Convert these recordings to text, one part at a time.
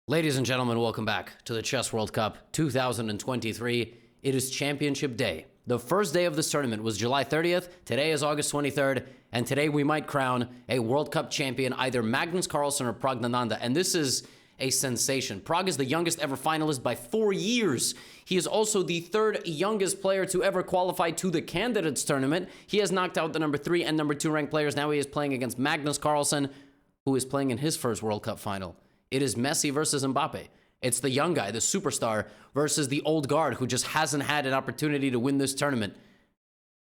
Ladies and gentlemen, welcome back to the Chess World Cup 2023. It is championship day. The first day of this tournament was July 30th. Today is August 23rd. And today we might crown a World Cup champion, either Magnus Carlsen or Pragnananda. And this is a sensation. Pragg is the youngest ever finalist by 4 years. He is also the third youngest player to ever qualify to the candidates tournament. He has knocked out the number 3 and number 2 ranked players. Now he is playing against Magnus Carlsen, who is playing in his first World Cup final. It is Messi versus Mbappe. It's the young guy, the superstar, versus the old guard who just hasn't had an opportunity to win this tournament.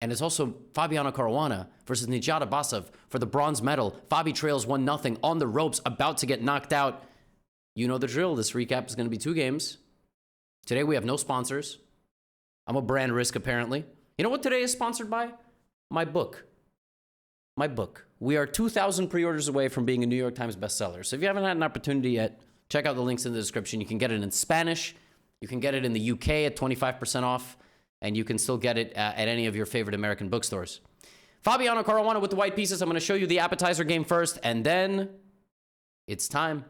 And it's also Fabiano Caruana versus Nijat Abbasov for the bronze medal. Fabi trails 1-0 on the ropes, about to get knocked out. You know the drill. This recap is going to be 2 games. Today we have no sponsors. I'm a brand risk, apparently. You know what today is sponsored by? My book. My book. We are 2,000 pre-orders away from being a New York Times bestseller. So if you haven't had an opportunity yet, check out the links in the description. You can get it in Spanish. You can get it in the UK at 25% off. And you can still get it at any of your favorite American bookstores. Fabiano Caruana with the white pieces. I'm going to show you the appetizer game first. And then it's time.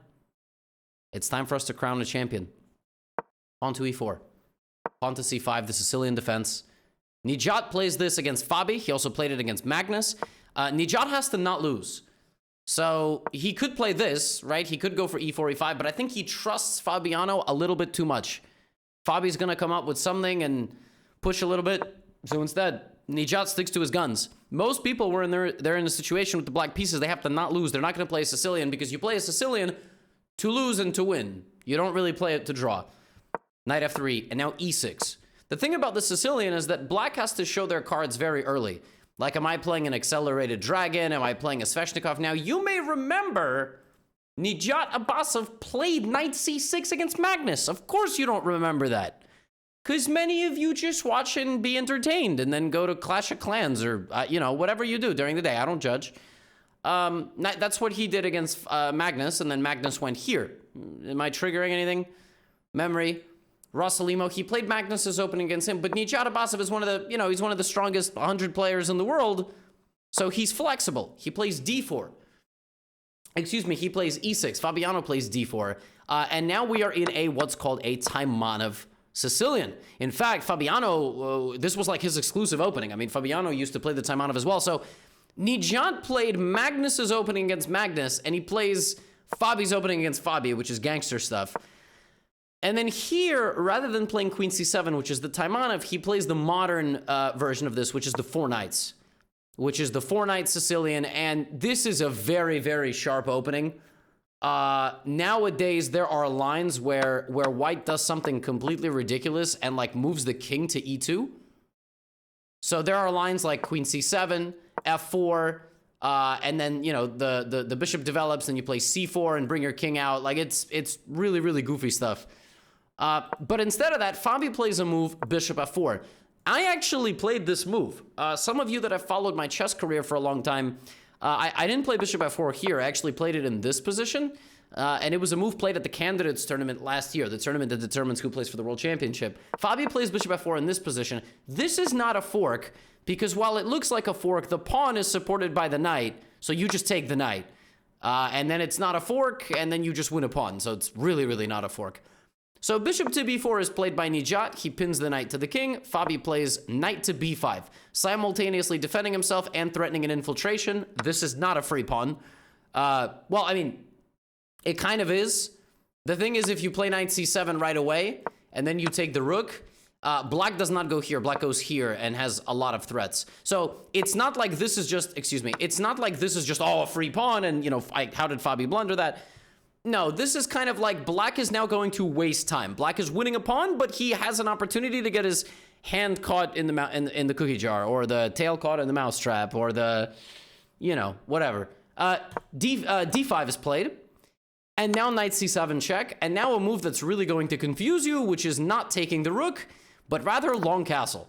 It's time for us to crown a champion. Pawn to e4. Pawn to c5, the Sicilian defense. Nijat plays this against Fabi. He also played it against Magnus. Nijat has to not lose. So he could play this, right? He could go for e4, e5, but I think he trusts Fabiano a little bit too much. Fabi's going to come up with something and push a little bit. So instead, Nijat sticks to his guns. Most people were they're in a situation with the black pieces. They have to not lose. They're not going to play a Sicilian because you play a Sicilian to lose and to win. You don't really play it to draw. Knight f3, and now e6. The thing about the Sicilian is that black has to show their cards very early. Like, am I playing an accelerated dragon? Am I playing a Sveshnikov? Now, you may remember Nijat Abbasov played knight c6 against Magnus. Of course you don't remember that. Because many of you just watch and be entertained and then go to Clash of Clans or, whatever you do during the day. I don't judge. That's what he did against Magnus, and then Magnus went here. Am I triggering anything? Memory. Rossalimo, he played Magnus's opening against him, but Nijat Abbasov is one of the, he's one of the strongest 100 players in the world, so he's flexible. He plays d4. He plays e6. Fabiano plays d4. And now we are in what's called a Taimanov Sicilian. In fact, Fabiano, this was like his exclusive opening. I mean, Fabiano used to play the Taimanov as well. So Nijat played Magnus's opening against Magnus, and he plays Fabi's opening against Fabi, which is gangster stuff. And then here, rather than playing Queen c7, which is the Taimanov, he plays the modern version of this, which is the 4 knights, which is the 4 knight Sicilian. And this is a very, very sharp opening. Nowadays, there are lines where white does something completely ridiculous and like moves the king to e2. So there are lines like Queen c7, f4, and then, the bishop develops and you play c4 and bring your king out. Like, it's really, really goofy stuff. But instead of that, Fabi plays a move, bishop f4. I actually played this move. Some of you that have followed my chess career for a long time, I didn't play bishop f4 here. I actually played it in this position. And it was a move played at the candidates tournament last year, the tournament that determines who plays for the world championship. Fabi plays bishop f4 in this position. This is not a fork, because while it looks like a fork, the pawn is supported by the knight. So you just take the knight. And then it's not a fork, and then you just win a pawn. So it's really, really not a fork. So bishop to b4 is played by Nijat. He pins the knight to the king. Fabi plays knight to b5, simultaneously defending himself and threatening an infiltration. This is not a free pawn. Well, I mean, it kind of is. The thing is, if you play knight c7 right away, and then you take the rook, black does not go here. Black goes here and has a lot of threats. So it's not like this is just, it's not like this is just, a free pawn, and, how did Fabi blunder that? No, this is kind of like black is now going to waste time. Black is winning a pawn, but he has an opportunity to get his hand caught in the cookie jar, or the tail caught in the mousetrap, or the, whatever. D5 is played, and now knight c7 check, and now a move that's really going to confuse you, which is not taking the rook, but rather long castle.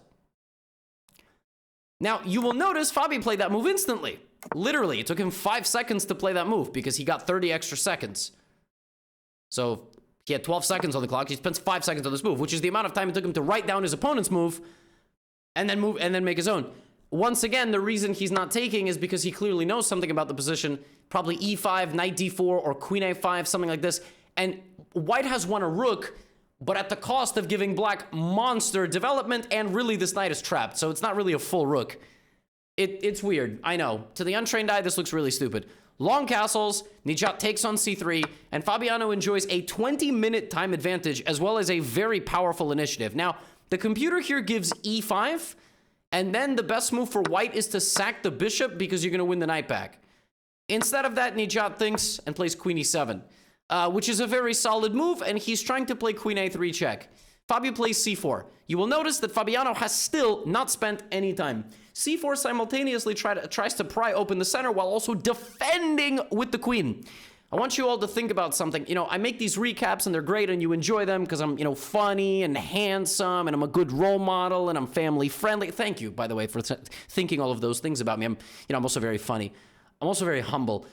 Now, you will notice Fabi played that move instantly. Literally, it took him 5 seconds to play that move because he got 30 extra seconds. So he had 12 seconds on the clock. He spends 5 seconds on this move, which is the amount of time it took him to write down his opponent's move and then make his own. Once again, the reason he's not taking is because he clearly knows something about the position. Probably e5, knight d4, or queen a5, something like this. And white has won a rook, but at the cost of giving black monster development, and really this knight is trapped, so it's not really a full rook. It's weird, I know. To the untrained eye, this looks really stupid. Long castles, Nijat takes on c3, and Fabiano enjoys a 20-minute time advantage, as well as a very powerful initiative. Now, the computer here gives e5, and then the best move for white is to sack the bishop because you're going to win the knight back. Instead of that, Nijat thinks and plays queen e7, which is a very solid move, and he's trying to play queen a3 check. Fabio plays c4. You will notice that Fabiano has still not spent any time. c4 simultaneously tries to pry open the center while also defending with the queen. I want you all to think about something. You know, I make these recaps and they're great and you enjoy them because I'm, you know, funny and handsome and I'm a good role model and I'm family friendly. Thank you, by the way, for thinking all of those things about me. I'm also very funny. I'm also very humble.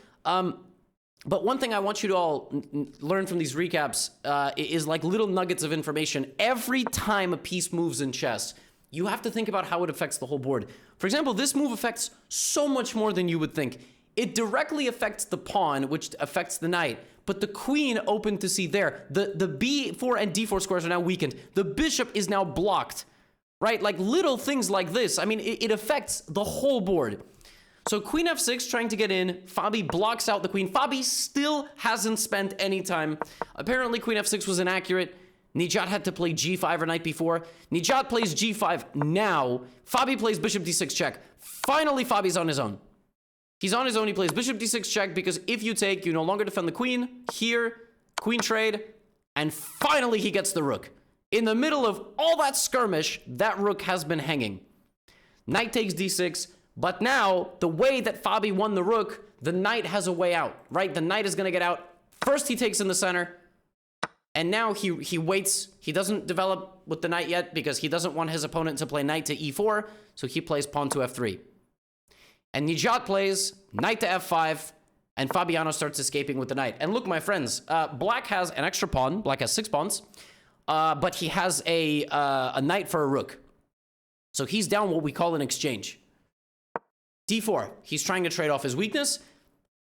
But one thing I want you to all learn from these recaps is like little nuggets of information. Every time a piece moves in chess, you have to think about how it affects the whole board. For example, this move affects so much more than you would think. It directly affects the pawn, which affects the knight, but the queen open to see there. The b4 and d4 squares are now weakened. The bishop is now blocked, right? Like little things like this. I mean, it affects the whole board. So queen f6 trying to get in. Fabi blocks out the queen. Fabi still hasn't spent any time. Apparently queen f6 was inaccurate. Nijat had to play g5 or knight b4. Nijat plays g5 now. Fabi plays bishop d6 check. Finally, Fabi's on his own. He's on his own. He plays bishop d6 check because if you take, you no longer defend the queen. Here, queen trade. And finally, he gets the rook. In the middle of all that skirmish, that rook has been hanging. Knight takes d6. But now, the way that Fabi won the rook, the knight has a way out, right? The knight is going to get out. First, he takes in the center. And now he waits. He doesn't develop with the knight yet because he doesn't want his opponent to play knight to e4. So he plays pawn to f3. And Nijat plays knight to f5. And Fabiano starts escaping with the knight. And look, my friends, black has an extra pawn. Black has 6 pawns. But he has a knight for a rook. So he's down what we call an exchange. d4, he's trying to trade off his weakness.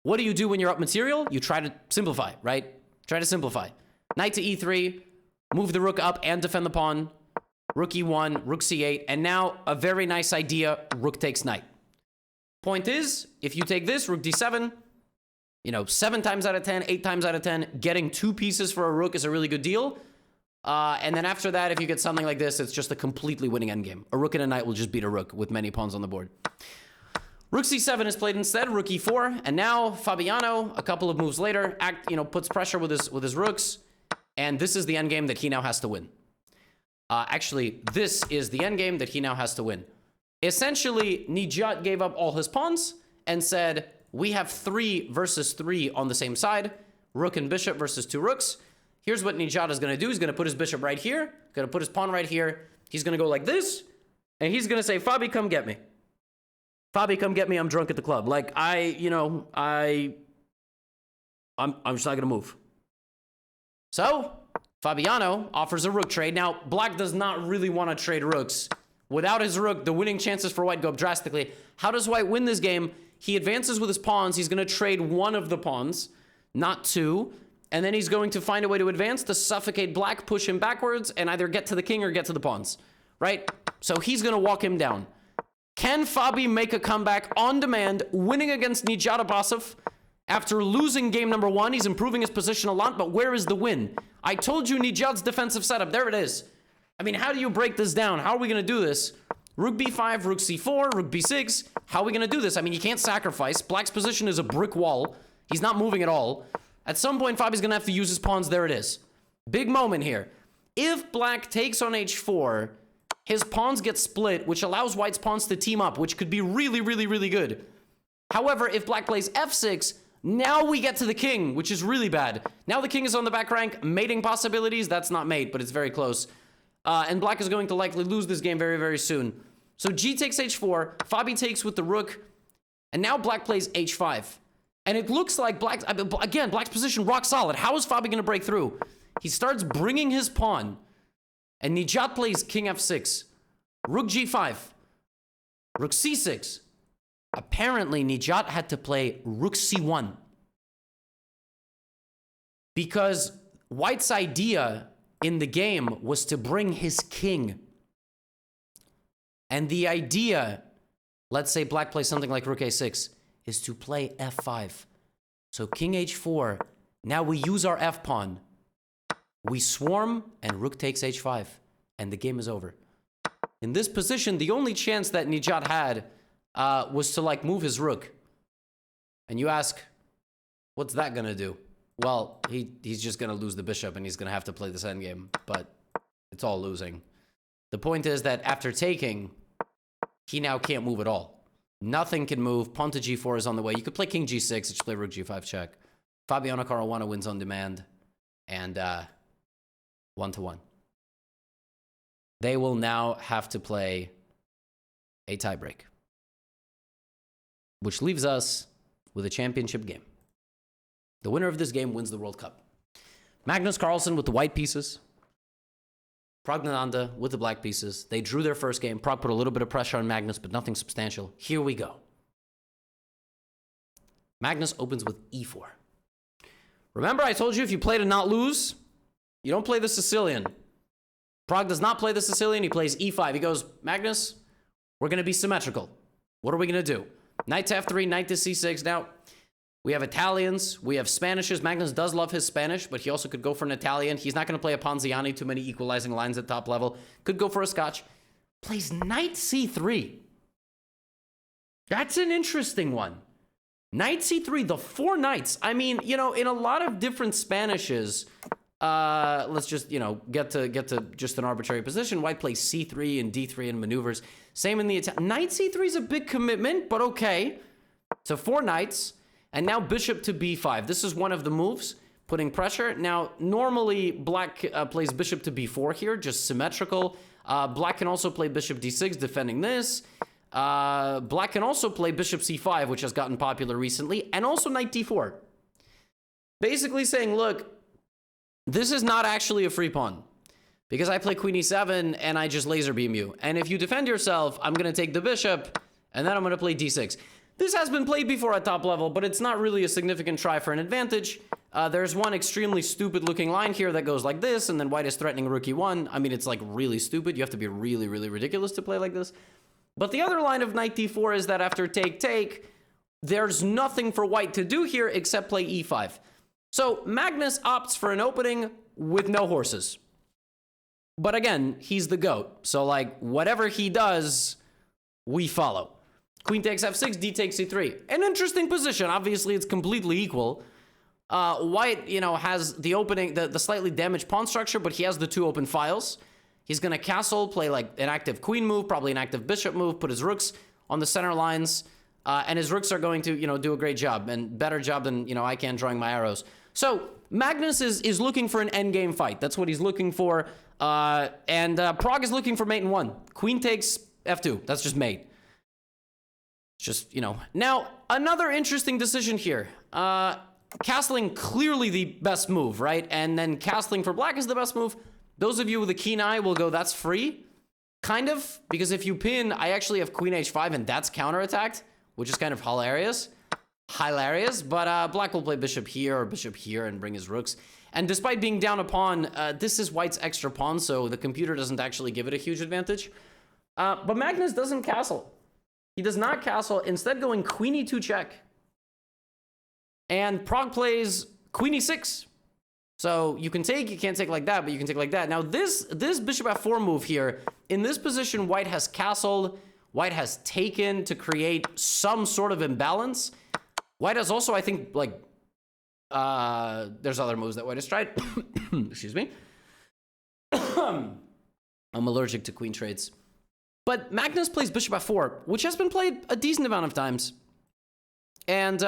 What do you do when you're up material? You try to simplify, right? Try to simplify. Knight to e3, move the rook up and defend the pawn. Rook e1, rook c8, and now a very nice idea, rook takes knight. Point is, if you take this, rook d7, you know, 7 times out of 10, 8 times out of 10, getting 2 pieces for a rook is a really good deal. And then after that, if you get something like this, it's just a completely winning endgame. A rook and a knight will just beat a rook with many pawns on the board. Rook c7 is played instead, rook e4, and now Fabiano, a couple of moves later, puts pressure with his rooks, and this is the endgame that he now has to win. Actually, this is the endgame that he now has to win. Essentially, Nijat gave up all his pawns and said, we have 3 versus 3 on the same side, rook and bishop versus 2 rooks. Here's what Nijat is going to do. He's going to put his bishop right here, going to put his pawn right here. He's going to go like this, and he's going to say, Fabi, come get me. Fabi, come get me. I'm drunk at the club. Like, I'm just not going to move. So, Fabiano offers a rook trade. Now, black does not really want to trade rooks. Without his rook, the winning chances for white go up drastically. How does white win this game? He advances with his pawns. He's going to trade 1 of the pawns, not 2. And then he's going to find a way to advance to suffocate black, push him backwards, and either get to the king or get to the pawns. Right? So he's going to walk him down. Can Fabi make a comeback on demand, winning against Nijat Abbasov? After losing game number 1, he's improving his position a lot, but where is the win? I told you Nijat's defensive setup. There it is. I mean, how do you break this down? How are we going to do this? Rook b5, rook c4, rook b6. How are we going to do this? I mean, you can't sacrifice. Black's position is a brick wall. He's not moving at all. At some point, Fabi's going to have to use his pawns. There it is. Big moment here. If black takes on h4... his pawns get split, which allows white's pawns to team up, which could be really, really, really good. However, if black plays f6, now we get to the king, which is really bad. Now the king is on the back rank. Mating possibilities, that's not mate, but it's very close. And black is going to likely lose this game very, very soon. So g takes h4, Fabi takes with the rook, and now black plays h5. And it looks like black's position rock solid. How is Fabi going to break through? He starts bringing his pawn. And Nijat plays king f6, rook g5, rook c6. Apparently, Nijat had to play rook c1. Because White's idea in the game was to bring his king. And the idea, let's say black plays something like rook a6, is to play f5. So king h4, now we use our f-pawn. We swarm, and rook takes h5, and the game is over. In this position, the only chance that Nijat had was to, like, move his rook. And you ask, what's that gonna do? Well, he's just gonna lose the bishop, and he's gonna have to play this endgame, but it's all losing. The point is that after taking, he now can't move at all. Nothing can move. Pawn to g4 is on the way. You could play king g6, just play rook g5 check. Fabiano Caruana wins on demand, and 1-1. They will now have to play a tiebreak, which leaves us with a championship game. The winner of this game wins the World Cup. Magnus Carlsen with the white pieces. Praggnanandhaa with the black pieces. They drew their first game. Pragg put a little bit of pressure on Magnus, but nothing substantial. Here we go. Magnus opens with e4. Remember, I told you if you play to not lose, you don't play the Sicilian. Pragg does not play the Sicilian. He plays e5. He goes, Magnus, we're going to be symmetrical. What are we going to do? Knight to f3, knight to c6. Now, we have Italians. We have Spanishes. Magnus does love his Spanish, but he also could go for an Italian. He's not going to play a Ponziani, too many equalizing lines at top level. Could go for a Scotch. Plays knight c3. That's an interesting one. Knight c3, the 4 knights. I mean, you know, in a lot of different Spanishes, let's just, you know, get to just an arbitrary position. White plays c3 and d3 and maneuvers. Same in the Italian. Knight c3 is a big commitment, but okay. So 4 knights. And now bishop to b5. This is one of the moves, putting pressure. Now, normally, black plays bishop to b4 here, just symmetrical. Black can also play bishop d6, defending this. Black can also play bishop c5, which has gotten popular recently, and also knight d4. Basically saying, look, this is not actually a free pawn, because I play queen e7, and I just laser beam you. And if you defend yourself, I'm going to take the bishop, and then I'm going to play d6. This has been played before at top level, but it's not really a significant try for an advantage. There's one extremely stupid-looking line here that goes like this, and then white is threatening rook e1. I mean, it's like really stupid. You have to be really, really ridiculous to play like this. But the other line of knight d4 is that after take, there's nothing for white to do here except play e5. So Magnus opts for an opening with no horses. But again, he's the GOAT. So, like, whatever he does, we follow. Queen takes f6, d takes c3. An interesting position. Obviously, it's completely equal. White, you know, has the opening, the slightly damaged pawn structure, but he has the 2 open files. He's going to castle, play like an active queen move, probably an active bishop move, put his rooks on the center lines, and his rooks are going to, you know, do a great job, and better job than, you know, I can drawing my arrows. So Magnus is looking for an endgame fight. That's what he's looking for. And Pragg is looking for mate in 1. Queen takes f2. That's just mate. Just, you know. Now, another interesting decision here. Castling, clearly the best move, right? And then castling for black is the best move. Those of you with a keen eye will go, that's free. Kind of, because if you pin, I actually have queen h5, and that's counterattacked, which is kind of hilarious. But black will play bishop here or bishop here and bring his rooks. And despite being down a pawn, this is white's extra pawn, so the computer doesn't actually give it a huge advantage. But Magnus doesn't castle. He does not castle, instead going queen e2 check. And Pragg plays queen e6. So you can take, you can't take like that, but you can take like that. Now this bishop f4 move here, in this position, white has castled, white has taken to create some sort of imbalance. White has also, I think, like, there's other moves that white has tried. Excuse me. I'm allergic to queen trades. But Magnus plays bishop f4, which has been played a decent amount of times. And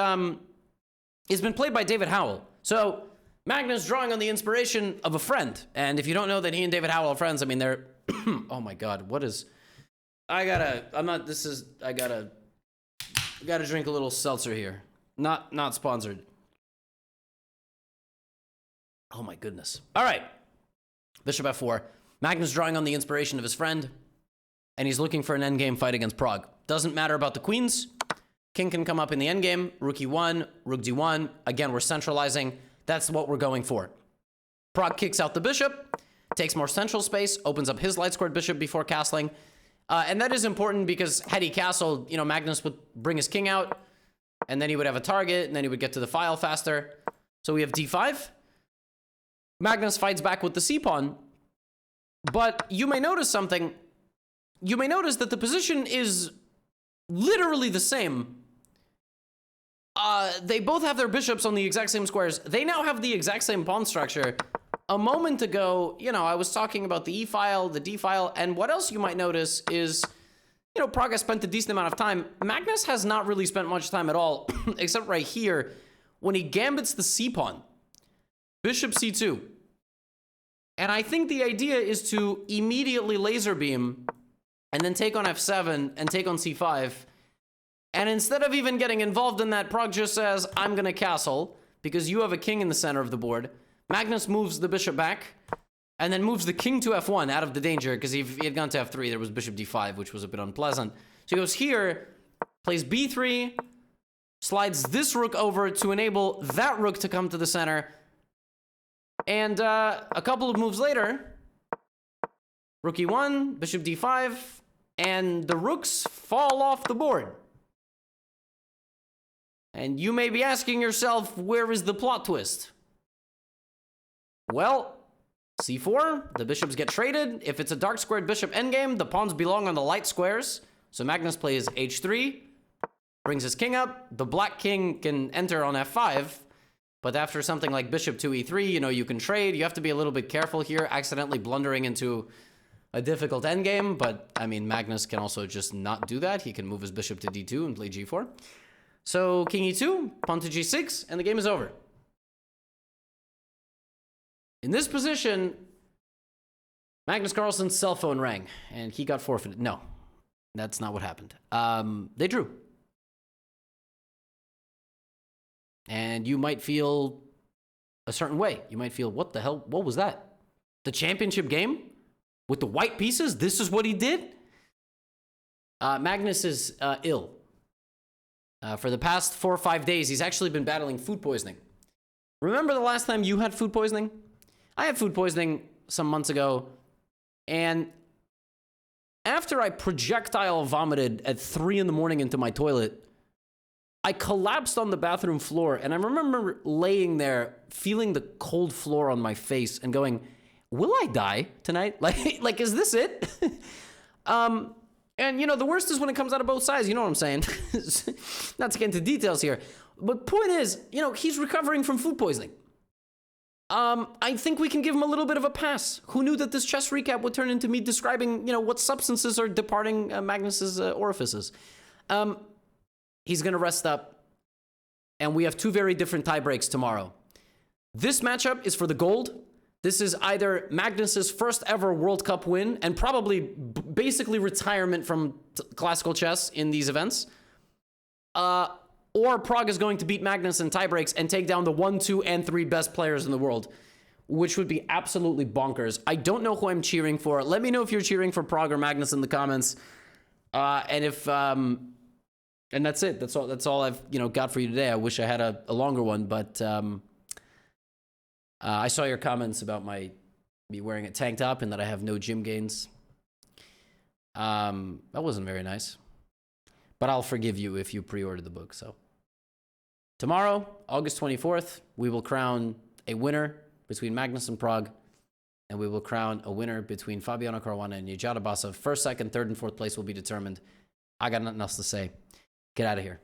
it's been played by David Howell. So Magnus drawing on the inspiration of a friend. And if you don't know that he and David Howell are friends, I mean, they're... oh my God, what is... I gotta drink a little seltzer here. Not sponsored. Oh my goodness. All right. Bishop f4. Magnus drawing on the inspiration of his friend. And he's looking for an endgame fight against Pragg. Doesn't matter about the queens. King can come up in the endgame. Rook e1, rook d1. Again, we're centralizing. That's what we're going for. Prague kicks out the bishop, takes more central space, opens up his light squared bishop before castling. And that is important because had he castled, you know, Magnus would bring his king out, and then he would have a target, and then he would get to the file faster. So we have d5. Magnus fights back with the c-pawn. But you may notice something. You may notice that the position is literally the same. They both have their bishops on the exact same squares. They now have the exact same pawn structure. A moment ago, you know, I was talking about the e-file, the d-file, and what else you might notice is, you know, Prague has spent a decent amount of time. Magnus has not really spent much time at all, except right here, when he gambits the c-pawn. Bishop c2. And I think the idea is to immediately laser beam, and then take on f7, and take on c5. And instead of even getting involved in that, Prague just says, I'm gonna castle, because you have a king in the center of the board. Magnus moves the bishop back, and then moves the king to f1 out of the danger, because if he had gone to f3, there was bishop d5, which was a bit unpleasant. So he goes here, plays b3, slides this rook over to enable that rook to come to the center. And a couple of moves later, rook e1, bishop d5, and the rooks fall off the board. And you may be asking yourself, where is the plot twist? Well, c4, the bishops get traded. If it's a dark squared bishop endgame, the pawns belong on the light squares. So Magnus plays h3, brings his king up. The black king can enter on f5, but after something like bishop to e3, you know, you can trade. You have to be a little bit careful here, accidentally blundering into a difficult endgame, but I mean, Magnus can also just not do that. He can move his bishop to d2 and play g4. So king e2, pawn to g6, and the game is over. In this position, Magnus Carlsen's cell phone rang, and he got forfeited. No, that's not what happened. They drew. And you might feel a certain way. You might feel, what the hell? What was that? The championship game? With the white pieces? This is what he did? Magnus is ill. For the past 4 or 5 days, he's actually been battling food poisoning. Remember the last time you had food poisoning? I had food poisoning some months ago, and after I projectile vomited at 3 in the morning into my toilet, I collapsed on the bathroom floor, and I remember laying there, feeling the cold floor on my face and going, will I die tonight? Like, is this it? And, you know, the worst is when it comes out of both sides. You know what I'm saying? Not to get into details here. But point is, you know, he's recovering from food poisoning. I think we can give him a little bit of a pass. Who knew that this chess recap would turn into me describing, you know, what substances are departing Magnus's orifices? He's going to rest up. And we have 2 very different tie breaks tomorrow. This matchup is for the gold. This is either Magnus's first ever World Cup win and probably basically retirement from classical chess in these events. Or Prague is going to beat Magnus in tie breaks and take down the 1, 2, and 3 best players in the world, which would be absolutely bonkers. I don't know who I'm cheering for. Let me know if you're cheering for Prague or Magnus in the comments. And if and that's it. That's all I've, you know, got for you today. I wish I had a longer one, but I saw your comments about me wearing a tank top and that I have no gym gains. That wasn't very nice. But I'll forgive you if you pre-ordered the book. So tomorrow, August 24th, we will crown a winner between Magnus and Prague, and we will crown a winner between Fabiano Caruana and Yujata Basov. First, second, third, and fourth place will be determined. I got nothing else to say. Get out of here.